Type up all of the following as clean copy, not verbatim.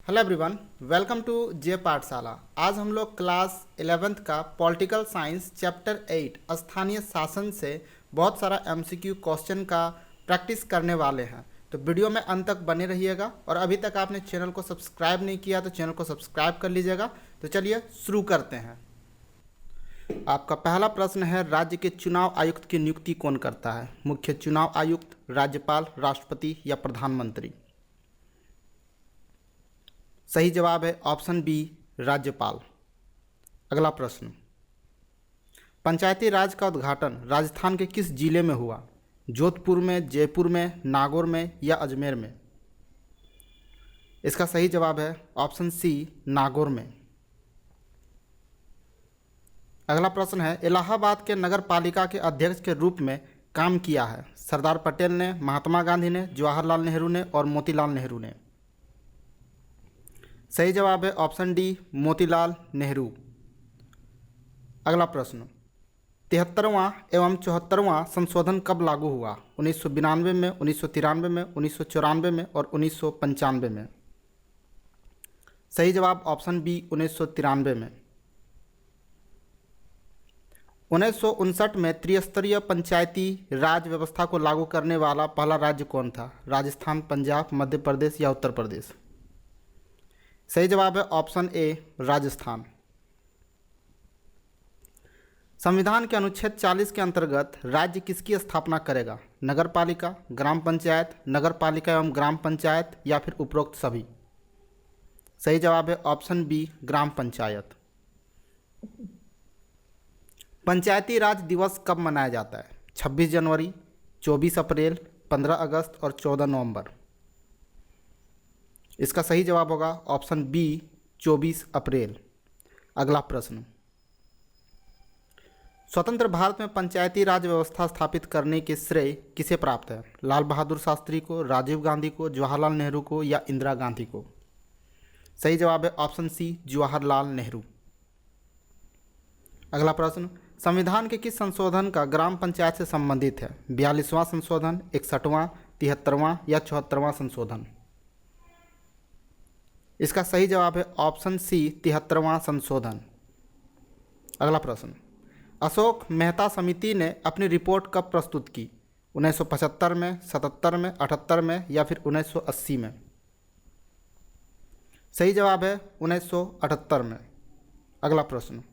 Hello everyone, welcome to जे पाठशाला। आज हम लोग क्लास 11th का पॉलिटिकल साइंस चैप्टर 8 स्थानीय शासन से बहुत सारा एमसीक्यू क्वेश्चन का प्रैक्टिस करने वाले हैं। तो वीडियो में अंत तक बने रहिएगा और अभी तक आपने चैनल को सब्सक्राइब नहीं किया तो चैनल को सब्सक्राइब कर लीजिएगा। तो चलिए शुरू करते हैं। आपका पहला प्रश्न है, राज्य के चुनाव आयुक्त की नियुक्ति कौन करता है? मुख्य चुनाव आयुक्त, राज्यपाल, राष्ट्रपति या प्रधानमंत्री? सही जवाब है ऑप्शन बी, राज्यपाल। अगला प्रश्न, पंचायती राज का उद्घाटन राजस्थान के किस जिले में हुआ? जोधपुर में, जयपुर में, नागौर में या अजमेर में? इसका सही जवाब है ऑप्शन सी, नागौर में। अगला प्रश्न है, इलाहाबाद के नगर पालिका के अध्यक्ष के रूप में काम किया है? सरदार पटेल ने, महात्मा गांधी ने, जवाहरलाल नेहरू ने और मोतीलाल नेहरू ने? सही जवाब है ऑप्शन डी, मोतीलाल नेहरू। अगला प्रश्न, 73वां एवं 74वां संशोधन कब लागू हुआ? 1992 में, 1993 में, 1994 में और 1995 में? सही जवाब ऑप्शन बी, 1993 में। 1959 में त्रिस्तरीय पंचायती राज व्यवस्था को लागू करने वाला पहला राज्य कौन था? राजस्थान, पंजाब, मध्य प्रदेश या उत्तर प्रदेश? सही जवाब है ऑप्शन ए, राजस्थान। संविधान के अनुच्छेद 40 के अंतर्गत राज्य किसकी स्थापना करेगा? नगर पालिका, ग्राम पंचायत, नगर पालिका एवं ग्राम पंचायत या फिर उपरोक्त सभी? सही जवाब है ऑप्शन बी, ग्राम पंचायत। पंचायती राज दिवस कब मनाया जाता है? 26 जनवरी, 24 अप्रैल, 15 अगस्त और 14 नवंबर? इसका सही जवाब होगा ऑप्शन बी, 24 अप्रैल। अगला प्रश्न, स्वतंत्र भारत में पंचायती राज व्यवस्था स्थापित करने के श्रेय किसे प्राप्त है? लाल बहादुर शास्त्री को, राजीव गांधी को, जवाहरलाल नेहरू को या इंदिरा गांधी को? सही जवाब है ऑप्शन सी, जवाहरलाल नेहरू। अगला प्रश्न, संविधान के किस संशोधन का ग्राम पंचायत से संबंधित है? 42वां संशोधन, 61वां, 73वां या 74वां संशोधन? इसका सही जवाब है ऑप्शन सी, 73वां संशोधन। अगला प्रश्न, अशोक मेहता समिति ने अपनी रिपोर्ट कब प्रस्तुत की? 1975 में, 77 में, 78 में या फिर 1980 में? सही जवाब है 1978 में। अगला प्रश्न,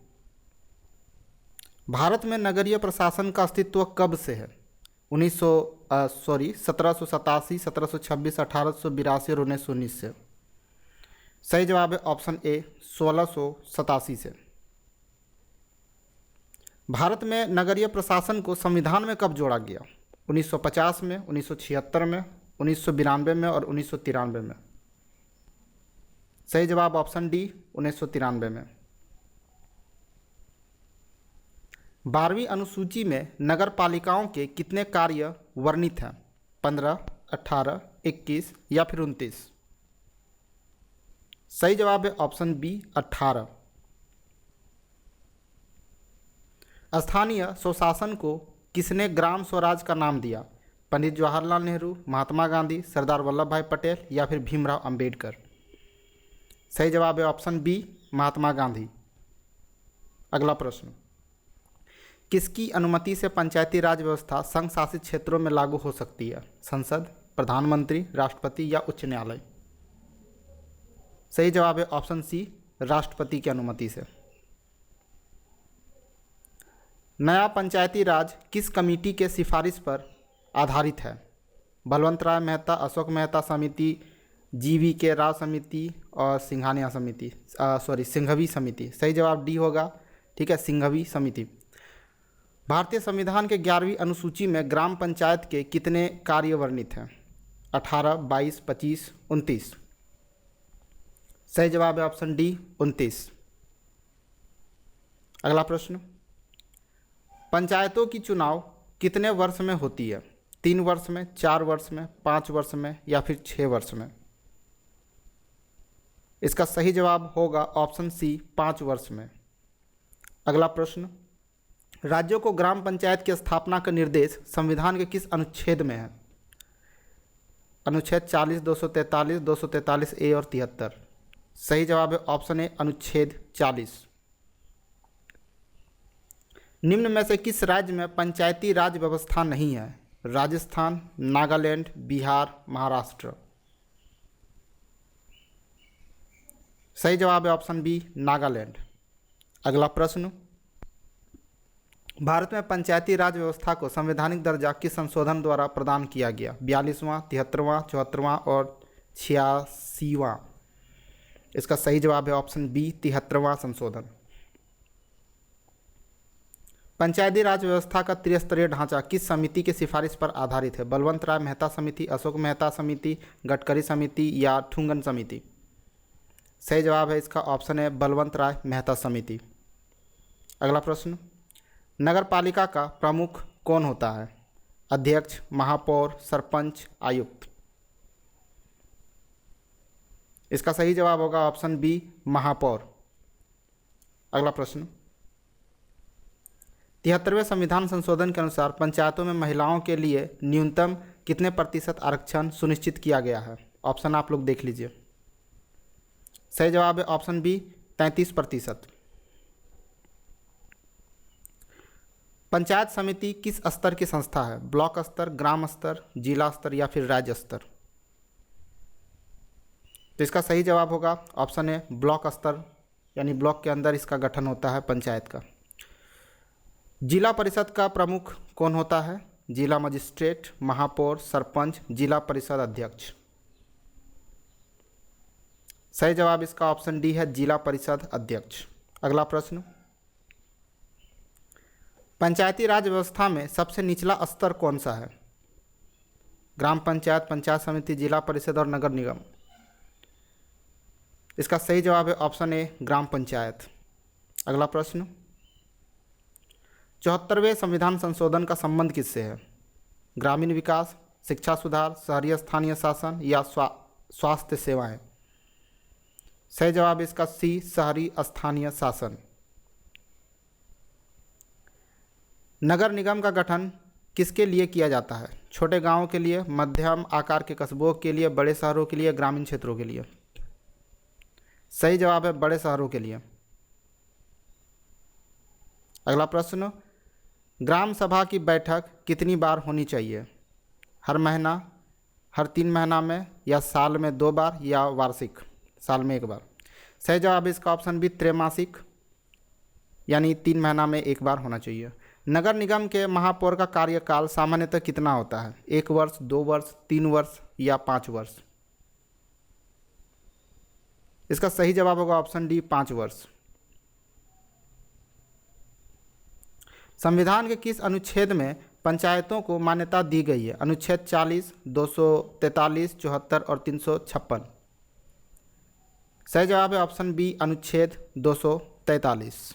भारत में नगरीय प्रशासन का अस्तित्व कब से है? 1787, 1726, 1882 और 1919 से? सही जवाब है ऑप्शन ए, 1687 से। भारत में नगरीय प्रशासन को संविधान में कब जोड़ा गया? 1950 में, 1976 में, 1992 में और 1993 में? सही जवाब ऑप्शन डी, 1993 में। 12वीं अनुसूची में नगर पालिकाओं के कितने कार्य वर्णित हैं? 15, 18, 21 या फिर 29? सही जवाब है ऑप्शन बी, 18। स्थानीय स्वशासन को किसने ग्राम स्वराज का नाम दिया? पंडित जवाहरलाल नेहरू, महात्मा गांधी, सरदार वल्लभ भाई पटेल या फिर भीमराव अंबेडकर? सही जवाब है ऑप्शन बी, महात्मा गांधी। अगला प्रश्न, किसकी अनुमति से पंचायती राज व्यवस्था संघ शासित क्षेत्रों में लागू हो सकती है? संसद, प्रधानमंत्री, राष्ट्रपति या उच्च न्यायालय? सही जवाब है ऑप्शन सी, राष्ट्रपति की अनुमति से। नया पंचायती राज किस कमेटी के सिफारिश पर आधारित है? बलवंत राय मेहता, अशोक मेहता समिति, जीवी के राव समिति और सिंघानिया समिति, सिंघवी समिति? सही जवाब डी होगा, ठीक है, सिंघवी समिति। भारतीय संविधान के 11वीं अनुसूची में ग्राम पंचायत के कितने कार्य वर्णित हैं? 18, 22, 25, 29? सही जवाब है ऑप्शन डी, 29। अगला प्रश्न, पंचायतों की चुनाव कितने वर्ष में होती है? 3 वर्ष में, 4 वर्ष में, 5 वर्ष में या फिर 6 वर्ष में? इसका सही जवाब होगा ऑप्शन सी, 5 वर्ष में। अगला प्रश्न, राज्यों को ग्राम पंचायत की स्थापना का निर्देश संविधान के किस अनुच्छेद में है? अनुच्छेद 40, 243, 243 ए और 73? सही जवाब है ऑप्शन ए अनुच्छेद 40। निम्न में से किस राज्य में पंचायती राज व्यवस्था नहीं है? राजस्थान, नागालैंड, बिहार, महाराष्ट्र। सही जवाब है ऑप्शन बी नागालैंड। अगला प्रश्न, भारत में पंचायती राज व्यवस्था को संवैधानिक दर्जा किस संशोधन द्वारा प्रदान किया गया? 42वां, 73वां, 74वां और 86वां। इसका सही जवाब है ऑप्शन बी 73वां संशोधन। पंचायती राज व्यवस्था का त्रिस्तरीय ढांचा किस समिति की सिफारिश पर आधारित है? बलवंत राय मेहता समिति, अशोक मेहता समिति, गडकरी समिति या ठुंगन समिति। सही जवाब है इसका ऑप्शन है बलवंत राय मेहता समिति। अगला प्रश्न, नगर पालिका का प्रमुख कौन होता है? अध्यक्ष, महापौर, सरपंच, आयुक्त। इसका सही जवाब होगा ऑप्शन बी महापौर। अगला प्रश्न, 73वें संविधान संशोधन के अनुसार पंचायतों में महिलाओं के लिए न्यूनतम कितने प्रतिशत आरक्षण सुनिश्चित किया गया है? ऑप्शन आप लोग देख लीजिए। सही जवाब है ऑप्शन बी 33%। पंचायत समिति किस स्तर की संस्था है? ब्लॉक स्तर, ग्राम स्तर, जिला स्तर या फिर राज्य स्तर। तो इसका सही जवाब होगा ऑप्शन ए ब्लॉक स्तर, यानी ब्लॉक के अंदर इसका गठन होता है पंचायत का। जिला परिषद का प्रमुख कौन होता है? जिला मजिस्ट्रेट, महापौर, सरपंच, जिला परिषद अध्यक्ष। सही जवाब इसका ऑप्शन डी है जिला परिषद अध्यक्ष। अगला प्रश्न, पंचायती राज व्यवस्था में सबसे निचला स्तर कौन सा है? ग्राम पंचायत, पंचायत समिति, जिला परिषद और नगर निगम। इसका सही जवाब है ऑप्शन ए ग्राम पंचायत। अगला प्रश्न, 74वें संविधान संशोधन का संबंध किससे है? ग्रामीण विकास, शिक्षा सुधार, शहरी स्थानीय शासन या स्वास्थ्य सेवाएं। सही जवाब इसका सी शहरी स्थानीय शासन। नगर निगम का गठन किसके लिए किया जाता है? छोटे गांवों के लिए, मध्यम आकार के कस्बों के लिए, बड़े शहरों के लिए, ग्रामीण क्षेत्रों के लिए। सही जवाब है बड़े शहरों के लिए। अगला प्रश्न, ग्राम सभा की बैठक कितनी बार होनी चाहिए? हर महीना, हर 3 महीना में, या साल में 2 बार, या वार्षिक, साल में 1 बार। सही जवाब इसका ऑप्शन बी त्रैमासिक, यानी 3 महीना में 1 बार होना चाहिए। नगर निगम के महापौर का कार्यकाल सामान्यतः कितना होता है? 1 वर्ष, 2 वर्ष, 3 वर्ष या 5 वर्ष। इसका सही जवाब होगा ऑप्शन डी 5 वर्ष। संविधान के किस अनुच्छेद में पंचायतों को मान्यता दी गई है? अनुच्छेद 40, 243, 74 और 356। सही जवाब है ऑप्शन बी अनुच्छेद 243।